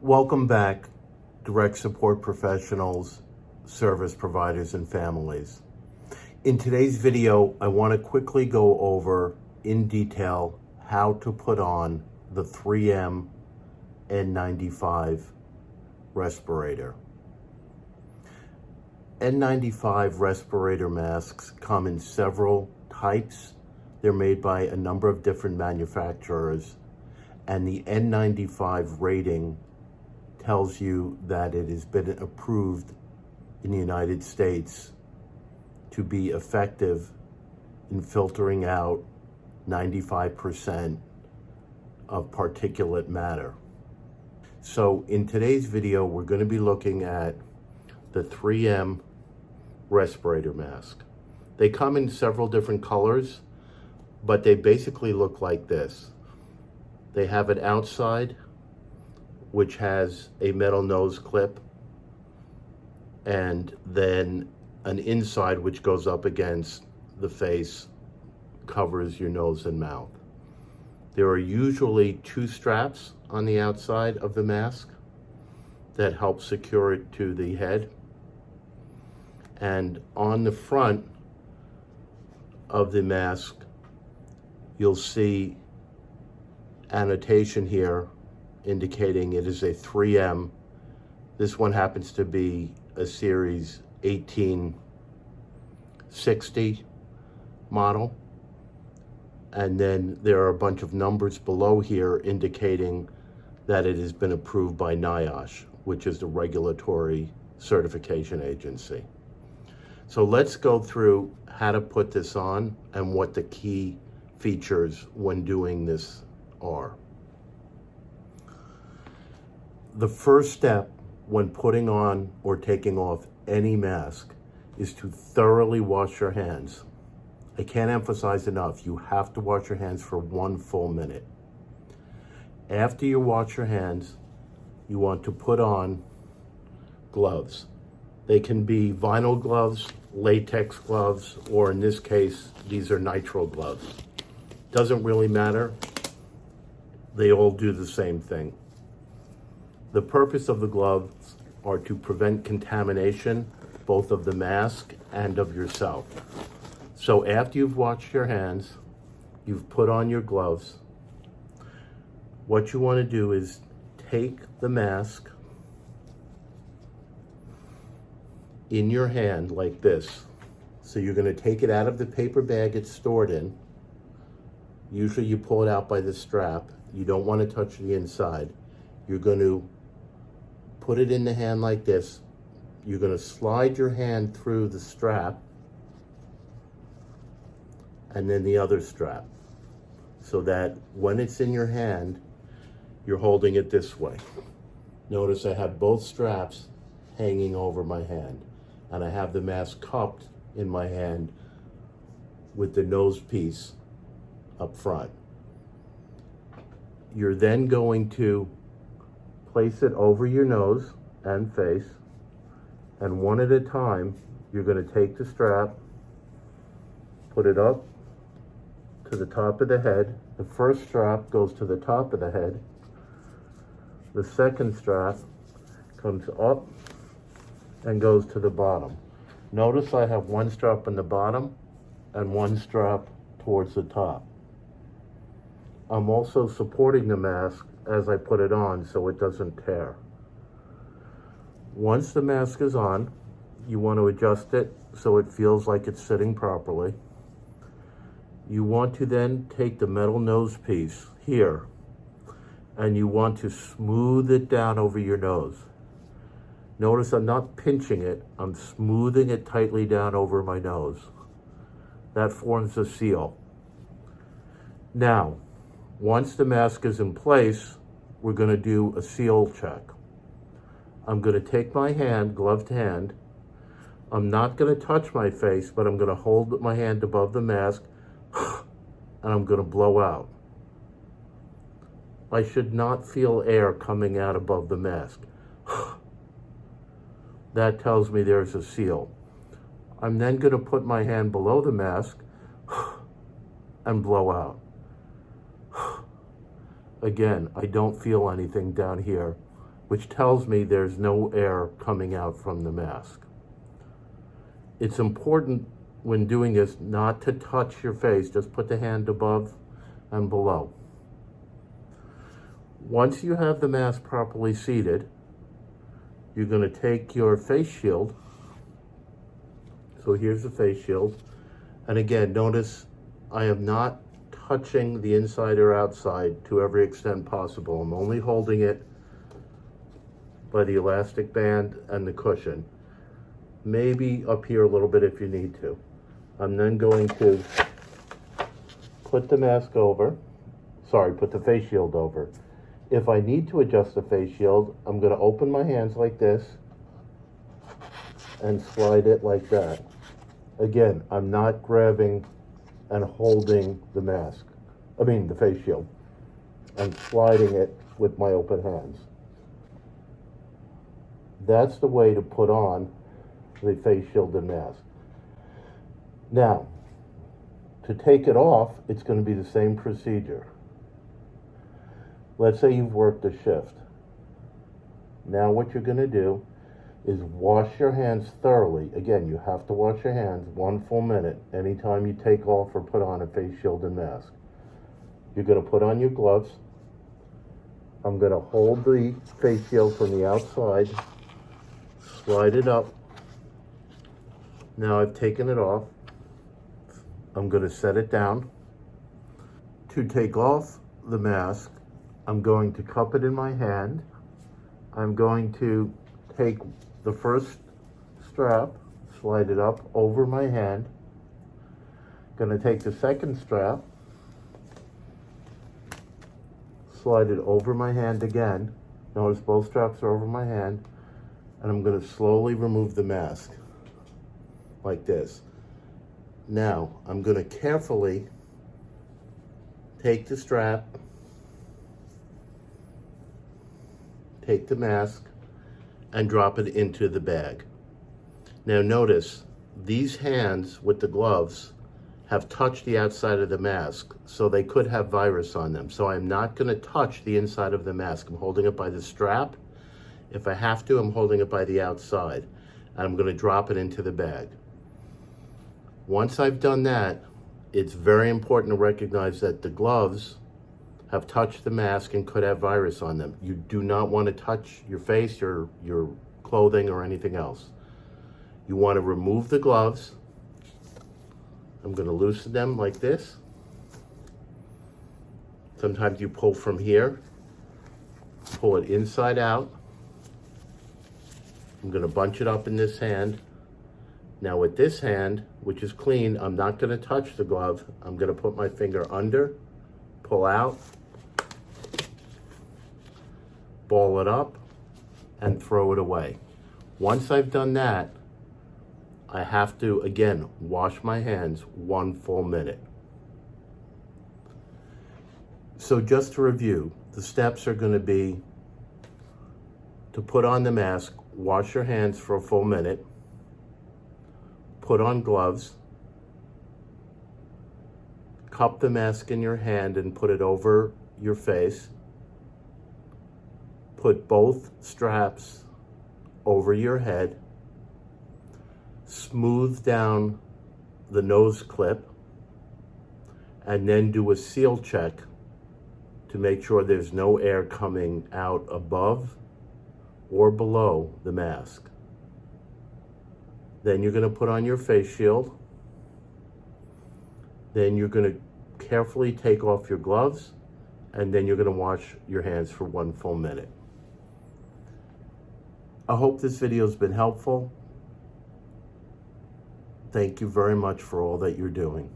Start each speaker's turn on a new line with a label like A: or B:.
A: Welcome back, direct support professionals, service providers, and families. In today's video, I want to quickly go over in detail how to put on the 3M N95 respirator. N95 respirator masks come in several types. They're made by a number of different manufacturers, and the N95 rating tells you that it has been approved in the United States to be effective in filtering out 95% of particulate matter. So in today's video, we're going to be looking at the 3M respirator mask. They come in several different colors, but they basically look like this. They have an outside which has a metal nose clip, and then an inside which goes up against the face, covers your nose and mouth. There are usually two straps on the outside of the mask that help secure it to the head. And on the front of the mask, you'll see annotation here indicating it is a 3M. This one happens to be a series 1860 model. And then there are a bunch of numbers below here indicating that it has been approved by NIOSH, which is the regulatory certification agency. So let's go through how to put this on and what the key features when doing this are. The first step when putting on or taking off any mask is to thoroughly wash your hands. I can't emphasize enough, you have to wash your hands for 1 full minute. After you wash your hands, you want to put on gloves. They can be vinyl gloves, latex gloves, or in this case, these are nitrile gloves. Doesn't really matter. They all do the same thing. The purpose of the gloves are to prevent contamination, both of the mask and of yourself. So after you've washed your hands, you've put on your gloves, what you want to do is take the mask in your hand like this. So you're going to take it out of the paper bag it's stored in. Usually you pull it out by the strap. You don't want to touch the inside. You're going to put it in the hand like this. You're going to slide your hand through the strap and then the other strap, so that when it's in your hand, you're holding it this way. Notice I have both straps hanging over my hand, and I have the mask cupped in my hand with the nose piece up front. You're then going to place it over your nose and face, and one at a time, you're going to take the strap, put it up to the top of the head. The first strap goes to the top of the head. The second strap comes up and goes to the bottom. Notice I have one strap on the bottom and one strap towards the top. I'm also supporting the mask as I put it on so it doesn't tear. Once the mask is on, you want to adjust it so it feels like it's sitting properly. You want to then take the metal nose piece here and you want to smooth it down over your nose. Notice I'm not pinching it, I'm smoothing it tightly down over my nose. That forms a seal. Now, once the mask is in place, we're going to do a seal check. I'm going to take my hand, gloved hand. I'm not going to touch my face, but I'm going to hold my hand above the mask and I'm going to blow out. I should not feel air coming out above the mask. That tells me there's a seal. I'm then going to put my hand below the mask and blow out. Again, I don't feel anything down here. which tells me there's no air coming out from the mask. It's important when doing this not to touch your face, just put the hand above and below. Once you have the mask properly seated, you're going to take your face shield. So here's the face shield. And again, notice I am not touching the inside or outside to every extent possible. I'm only holding it by the elastic band and the cushion. Maybe up here a little bit if you need to. I'm then going to put the mask over, put the face shield over. If I need to adjust the face shield, I'm going to open my hands like this and slide it like that. Again, I'm not grabbing and holding the mask, the face shield. I'm sliding it with my open hands. That's the way to put on the face shield and mask. Now, to take it off, it's going to be the same procedure. Let's say you've worked a shift. Now what you're going to do is wash your hands thoroughly. Again, you have to wash your hands 1 full minute anytime you take off or put on a face shield and mask. You're going to put on your gloves. I'm going to hold the face shield from the outside, slide it up. Now I've taken it off. I'm going to set it down. To take off the mask, I'm going to cup it in my hand. I'm going to take the first strap, slide it up over my hand. Going to take the second strap, slide it over my hand again. Notice both straps are over my hand. And I'm going to slowly remove the mask like this. Now, I'm going to carefully take the strap, take the mask, and drop it into the bag. Now notice, these hands with the gloves have touched the outside of the mask, so they could have virus on them. So I'm not going to touch the inside of the mask. I'm holding it by the strap. If I have to, I'm holding it by the outside. And I'm going to drop it into the bag. Once I've done that, it's very important to recognize that the gloves have touched the mask and could have virus on them. You do not want to touch your face, your clothing, or anything else. You want to remove the gloves. I'm going to loosen them like this. Sometimes you pull from here, pull it inside out. I'm going to bunch it up in this hand. Now with this hand, which is clean, I'm not going to touch the glove. I'm going to put my finger under, pull out, ball it up, and throw it away. Once I've done that, I have to, again, wash my hands 1 full minute. So just to review, the steps are going to be to put on the mask, wash your hands for a full minute, put on gloves, cup the mask in your hand and put it over your face, put both straps over your head, smooth down the nose clip, and then do a seal check to make sure there's no air coming out above or below the mask. Then you're going to put on your face shield. Then you're going to carefully take off your gloves, and then you're going to wash your hands for 1 full minute. I hope this video has been helpful. Thank you very much for all that you're doing.